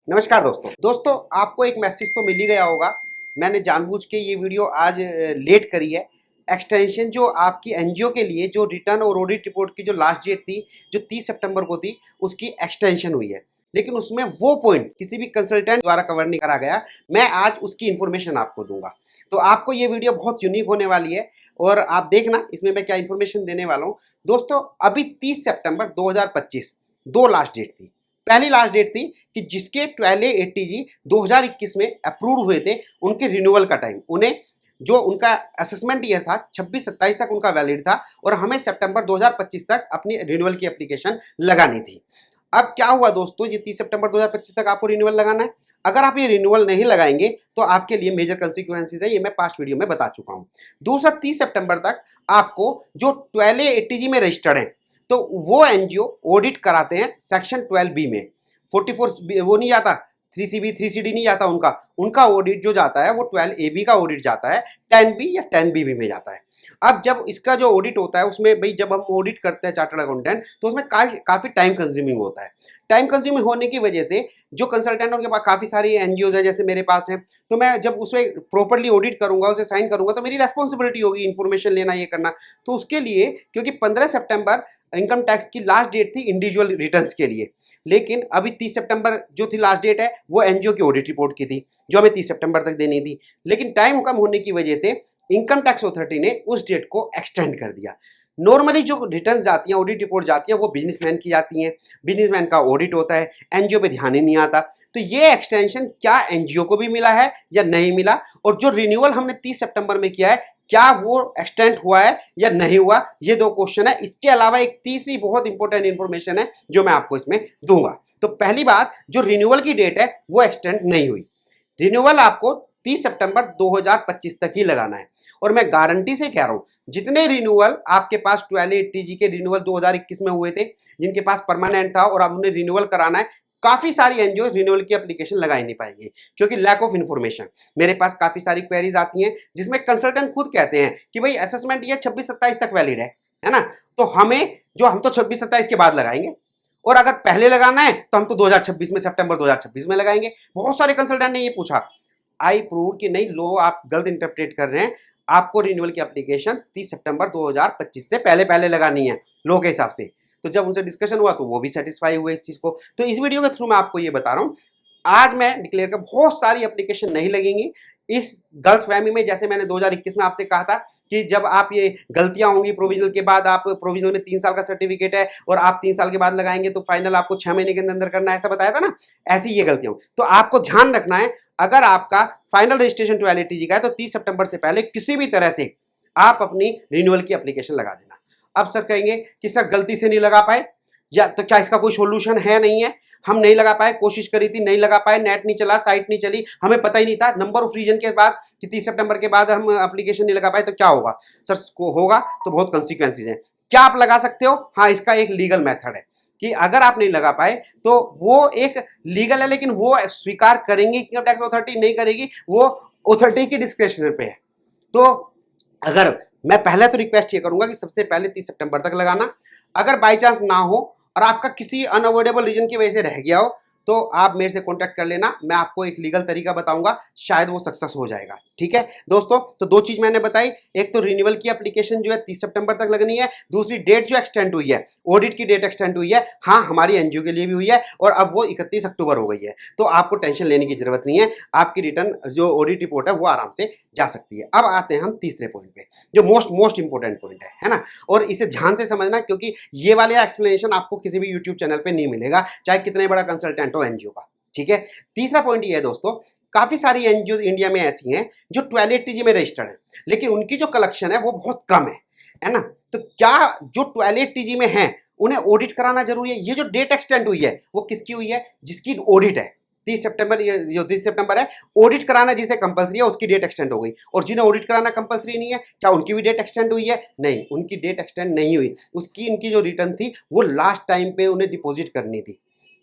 नमस्कार दोस्तों आपको एक मैसेज तो मिल ही गया होगा। मैंने जानबूझ के ये वीडियो आज लेट करी है। एक्सटेंशन जो आपकी एनजीओ के लिए जो रिटर्न और ऑडिट रिपोर्ट की जो लास्ट डेट थी, जो 30 सितंबर को थी, उसकी एक्सटेंशन हुई है। लेकिन उसमें वो पॉइंट किसी भी कंसल्टेंट द्वारा कवर नहीं करा गया। मैं आज उसकी इन्फॉर्मेशन आपको दूंगा, तो आपको ये वीडियो बहुत यूनिक होने वाली है और आप देखना इसमें मैं क्या इन्फॉर्मेशन देने वाला हूँ। दोस्तों, अभी 30 सितंबर 2025 दो लास्ट डेट थी। पहली लास्ट डेट थी कि जिसके 12A ATG 2021 में अप्रूव हुए थे, उनके रिन्यूअल का टाइम, उन्हें जो उनका असेसमेंट ईयर था 26-27 तक उनका वैलिड था और हमें सितंबर 2025 तक अपनी रिन्यूअल की एप्लीकेशन लगानी थी। अब क्या हुआ दोस्तों, ये 30 सितंबर 2025 तक आपको रिन्यूअल लगाना है। अगर आप ये रिन्यूअल नहीं लगाएंगे तो आपके लिए मेजर कंसिक्वेंसेस है, ये मैं पास्ट वीडियो में बता चुका हूँ। दूसरा, 30 सितंबर तक आपको जो 12A ATG में रजिस्टर्ड है, तो वो एनजीओ ऑडिट कराते हैं सेक्शन 12B में। 44 वो नहीं जाता, 3CB 3CD नहीं जाता, उनका ऑडिट जो जाता है वो 12AB का ऑडिट जाता है, 10B या 10BB में जाता है। अब जब इसका जो ऑडिट होता है उसमें भाई जब हम ऑडिट करते हैं चार्टर्ड अकाउंटेंट, तो उसमें काफ़ी टाइम कंज्यूमिंग होता है। टाइम कंज्यूमिंग होने की वजह से जो कंसल्टेंटों के पास काफ़ी सारी एनजीओ है, जैसे मेरे पास है, तो मैं जब उसमें प्रॉपरली ऑडिट करूंगा, उसे साइन करूंगा, तो मेरी रेस्पॉन्सिबिलिटी होगी इन्फॉर्मेशन लेना, ये करना। तो उसके लिए, क्योंकि 15 सितंबर इनकम टैक्स की लास्ट डेट थी इंडिविजुअल रिटर्न्स के लिए, लेकिन अभी 30 सितंबर जो थी लास्ट डेट है, वो एनजीओ की ऑडिट रिपोर्ट की थी, जो हमें 30 सितंबर तक देनी थी। लेकिन टाइम कम होने की वजह से इनकम टैक्स अथॉरिटी ने उस डेट को एक्सटेंड कर दिया। नॉर्मली जो रिटर्न्स जाती हैं, ऑडिट रिपोर्ट जाती है, वो बिजनेसमैन की जाती हैं, बिजनेसमैन का ऑडिट होता है, एनजीओ पे ध्यान ही नहीं आता। तो ये एक्सटेंशन क्या एनजीओ को भी मिला है या नहीं मिला, और जो रिन्यूअल हमने 30 सितंबर में किया है, क्या वो एक्सटेंड हुआ है या नहीं हुआ, ये दो क्वेश्चन है। इसके अलावा एक तीसरी बहुत इंपॉर्टेंट इंफॉर्मेशन है जो मैं आपको इसमें दूंगा। तो पहली बात, जो रिन्यूअल की डेट है वो एक्सटेंड नहीं हुई। रिन्यूअल आपको 30 सितंबर 2025 तक ही लगाना है। और मैं गारंटी से कह रहा हूं, जितने रिन्यूअल आपके पास 12A ATG के रिन्यूअल 2021 में हुए थे, जिनके पास परमानेंट था और अब उन्हें रिन्यूअल कराना है, काफी सारी एनजीओ रिन्यूअल की एप्लीकेशन लगा ही नहीं पाएंगे, क्योंकि लैक ऑफ इन्फॉर्मेशन। मेरे पास काफी सारी क्वेरीज आती हैं जिसमें कंसल्टेंट खुद कहते हैं कि भाई असेसमेंट ये 26-27 तक वैलिड है ना, तो हम तो 26-27 के बाद लगाएंगे, और अगर पहले लगाना है तो हम तो 2026 में, सितंबर 2026 में लगाएंगे। बहुत सारे कंसल्टेंट ने ये पूछा। आई प्रूव कि नहीं, लो आप गलत इंटरप्रेट कर रहे हैं। आपको रिन्यूअल की एप्लीकेशन 30 सितंबर 2025 से पहले पहले लगानी है लो के हिसाब से। तो जब उनसे डिस्कशन हुआ तो वो भी सेटिस्फाई हुए इस चीज को। तो इस वीडियो के थ्रू मैं आपको ये बता रहा हूँ, आज मैं डिक्लेयर कर बहुत सारी एप्लीकेशन नहीं लगेंगी इस गलतफहमी में। जैसे मैंने 2021 में आपसे कहा था कि जब आप ये गलतियां होंगी प्रोविजनल के बाद, आप प्रोविजनल में 3 साल का सर्टिफिकेट है और आप 3 साल के बाद लगाएंगे तो फाइनल आपको 6 महीने के अंदर करना है, ऐसा बताया था ना। ऐसी ये गलतियां हो तो आपको ध्यान रखना है, अगर आपका फाइनल रजिस्ट्रेशन 12A ATG का है तो 30 सितंबर से पहले किसी भी तरह से आप अपनी रिन्यूअल की एप्लीकेशन लगा देना। अब सर कहेंगे कि सर गलती से नहीं लगा पाए, या तो क्या इसका कोई सोल्यूशन है? नहीं है, हम नहीं लगा पाए, कोशिश करी थी, नहीं लगा पाए, नेट नहीं चला, साइट नहीं चली, हमें पता ही नहीं था नंबर ऑफ रीजन के बाद कि 30 सितंबर के बाद हम एप्लीकेशन नहीं लगा पाए, तो क्या होगा? सर होगा तो बहुत कंसिक्वेंसेज हैं। क्या आप लगा सकते हो? हाँ, इसका एक लीगल मेथड है कि अगर आप नहीं लगा पाए तो वो एक लीगल है, लेकिन वो स्वीकार करेंगी इनकम टैक्स अथॉरिटी, नहीं करेगी, वो अथॉरिटी की डिस्क्रिप्शन पे है। तो अगर मैं पहले तो रिक्वेस्ट ये करूंगा कि सबसे पहले 30 सितंबर तक लगाना। अगर बाई चांस ना हो और आपका किसी अनअवॉइडेबल रीजन की वजह से रह गया हो तो आप मेरे से कांटेक्ट कर लेना, मैं आपको एक लीगल तरीका बताऊंगा, शायद वो सक्सेस हो जाएगा। ठीक है दोस्तों, तो दो चीज मैंने बताई, एक तो रिन्यूअल की एप्लीकेशन जो है 30 सितंबर तक लगनी है, दूसरी डेट जो एक्सटेंड हुई है, ऑडिट की डेट एक्सटेंड हुई है, हाँ हमारी एनजीओ के लिए भी हुई है और अब वो 31 अक्टूबर हो गई है। तो आपको टेंशन लेने की जरूरत नहीं है, आपकी रिटर्न जो ऑडिट रिपोर्ट है वो आराम से जा सकती है। अब आते हैं हम तीसरे पॉइंट पे, जो मोस्ट इंपॉर्टेंट पॉइंट है ना, और इसे ध्यान से समझना, क्योंकि ये वाले एक्सप्लेनेशन आपको किसी भी यूट्यूब चैनल पे नहीं मिलेगा, चाहे कितने बड़ा कंसल्टेंट हो एनजीओ का। ठीक है, तीसरा पॉइंट ये है दोस्तों, काफी सारी एनजीओ इंडिया में ऐसी हैं जो 12A ATG में रजिस्टर्ड है, लेकिन उनकी जो कलेक्शन है वो बहुत कम है ना। तो क्या जो 12A ATG में है उन्हें ऑडिट कराना जरूरी है? ये जो डेट एक्सटेंड हुई है वो किसकी हुई है? जिसकी ऑडिट है 30 सितंबर, ये जो 30 सितंबर है, ऑडिट कराना जिसे कंपलसरी है उसकी डेट एक्सटेंड हो गई। और जिन्हें ऑडिट कराना कंपलसरी नहीं है, क्या उनकी भी डेट एक्सटेंड हुई है? नहीं, उनकी डेट एक्सटेंड नहीं हुई। उसकी इनकी जो रिटर्न थी वो लास्ट टाइम पे उन्हें डिपॉजिट करनी थी।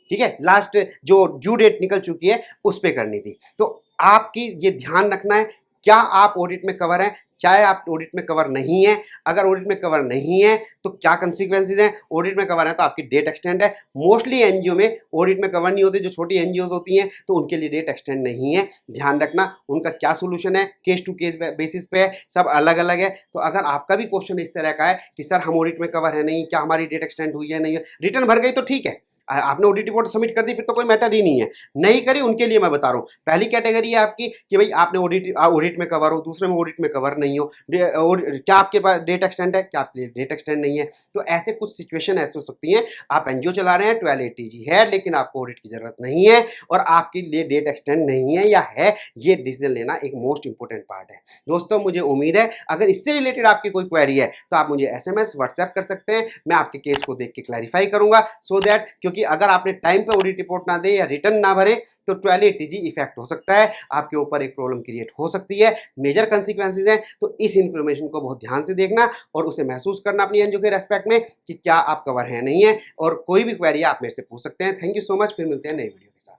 ठीक है, लास्ट जो ड्यू डेट निकल चुकी है उस पे करनी थी। तो आपकी ये ध्यान रखना है, क्या आप ऑडिट में कवर हैं, चाहे आप ऑडिट में कवर नहीं है। अगर ऑडिट में कवर नहीं है तो क्या कंसिक्वेंसेज हैं, ऑडिट में कवर है तो आपकी डेट एक्सटेंड है। मोस्टली एनजीओ में ऑडिट में कवर नहीं होते, जो छोटी एनजीओ होती हैं तो उनके लिए डेट एक्सटेंड नहीं है। ध्यान रखना उनका क्या सोल्यूशन है, केस टू केस बेसिस पे है, सब अलग अलग है। तो अगर आपका भी क्वेश्चन इस तरह का है कि सर हम ऑडिट में कवर है नहीं, क्या हमारी डेट एक्सटेंड हुई है नहीं है, रिटर्न भर गई तो ठीक है, आपने ऑडिट रिपोर्ट सबमिट कर दी फिर तो कोई मैटर ही नहीं है। नहीं करी उनके लिए मैं बता रहा हूँ। पहली कैटेगरी है आपकी कि भाई आपने ऑडिट में कवर हो, दूसरे में ऑडिट में कवर नहीं हो, क्या आपके पास डेट एक्सटेंड है, क्या आपके डेट एक्सटेंड नहीं है। तो ऐसे कुछ सिचुएशन ऐसे हो सकती हैं, आप एनजीओ चला रहे हैं, 1280G है लेकिन आपको ऑडिट की जरूरत नहीं है और आपके लिए डेट एक्सटेंड नहीं है या है, ये डिसीजन लेना एक मोस्ट इंपॉर्टेंट पार्ट है। दोस्तों मुझे उम्मीद है अगर इससे रिलेटेड आपकी कोई क्वेरी है तो आप मुझे SMS व्हाट्सएप कर सकते हैं, मैं आपके केस को देख के क्लैरिफाई करूंगा सो दैट, क्योंकि अगर आपने टाइम पे ऑडिट रिपोर्ट ना दे या रिटर्न ना भरे तो 1280G इफेक्ट हो सकता है, आपके ऊपर एक प्रॉब्लम क्रिएट हो सकती है, मेजर कंसिक्वेंसेज हैं। तो इस इंफॉर्मेशन को बहुत ध्यान से देखना और उसे महसूस करना अपनी एनजीओ के रेस्पेक्ट में कि क्या आप कवर है नहीं है, और कोई भी क्वेरी आप मेरे से पूछ सकते हैं। थैंक यू सो मच, फिर मिलते हैं नई वीडियो के साथ।